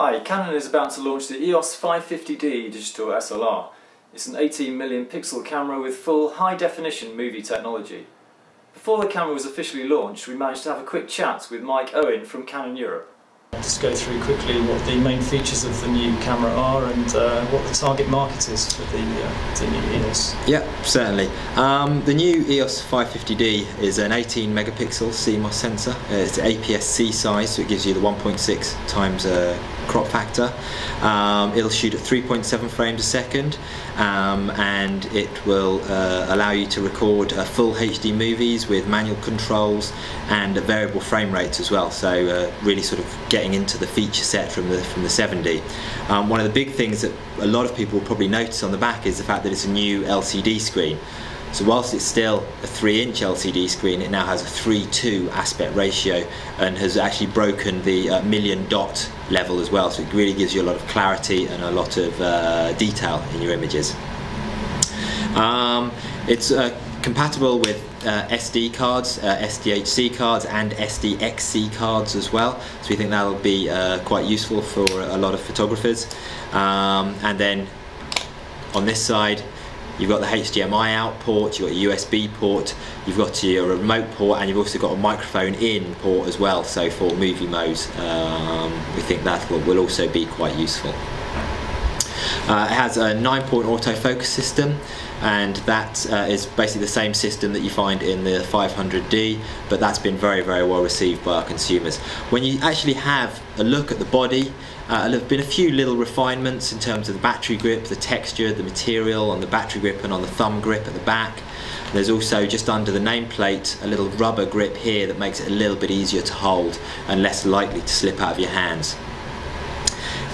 Hi, Canon is about to launch the EOS 550D digital SLR. It's an 18 million pixel camera with full high-definition movie technology. Before the camera was officially launched, we managed to have a quick chat with Owen from Canon Europe. Just go through quickly what the main features of the new camera are and what the target market is for the new EOS. Yeah, certainly. The new EOS 550D is an 18 megapixel CMOS sensor. It's APS-C size, so it gives you the 1.6 times crop factor. It'll shoot at 3.7 frames a second, and it will allow you to record full HD movies with manual controls and variable frame rates as well. So really sort of getting into the feature set from the 7D. One of the big things that a lot of people will probably notice on the back is the fact that it's a new LCD screen. So whilst it's still a 3-inch LCD screen, it now has a 3:2 aspect ratio and has actually broken the million dot level as well. So it really gives you a lot of clarity and a lot of detail in your images. It's compatible with SD cards, SDHC cards and SDXC cards as well, so we think that'll be quite useful for a lot of photographers. And then on this side you've got the HDMI out port, you've got a USB port, you've got your remote port, and you've also got a microphone in port as well, so for movie modes we think that will also be quite useful. It has a 9-point autofocus system, and that is basically the same system that you find in the 500D, but that's been very well received by our consumers. When you actually have a look at the body, there have been a few little refinements in terms of the battery grip, the texture, the material on the battery grip and on the thumb grip at the back. There's also just under the nameplate a little rubber grip here that makes it a little bit easier to hold and less likely to slip out of your hands.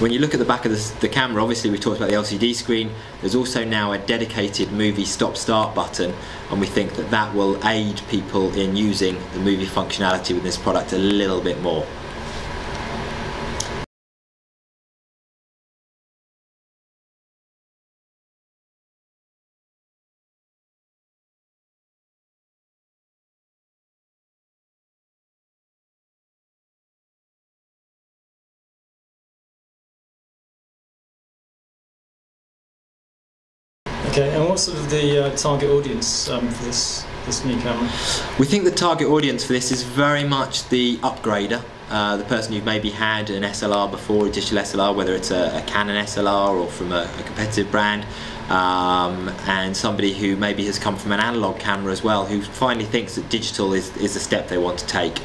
When you look at the back of the camera, obviously we talked about the LCD screen, there's also now a dedicated movie stop-start button, and we think that that will aid people in using the movie functionality with this product a little bit more. Okay, and what's sort of the target audience for this new camera? We think the target audience for this is very much the upgrader, the person who's maybe had an SLR before, a digital SLR, whether it's a Canon SLR or from a competitive brand, and somebody who maybe has come from an analog camera as well, who finally thinks that digital is the step they want to take.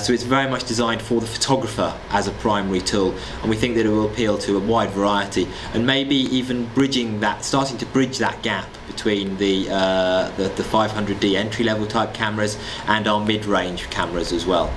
So it's very much designed for the photographer as a primary tool, and we think that it will appeal to a wide variety, and maybe even starting to bridge that gap between the 500D entry-level type cameras and our mid-range cameras as well.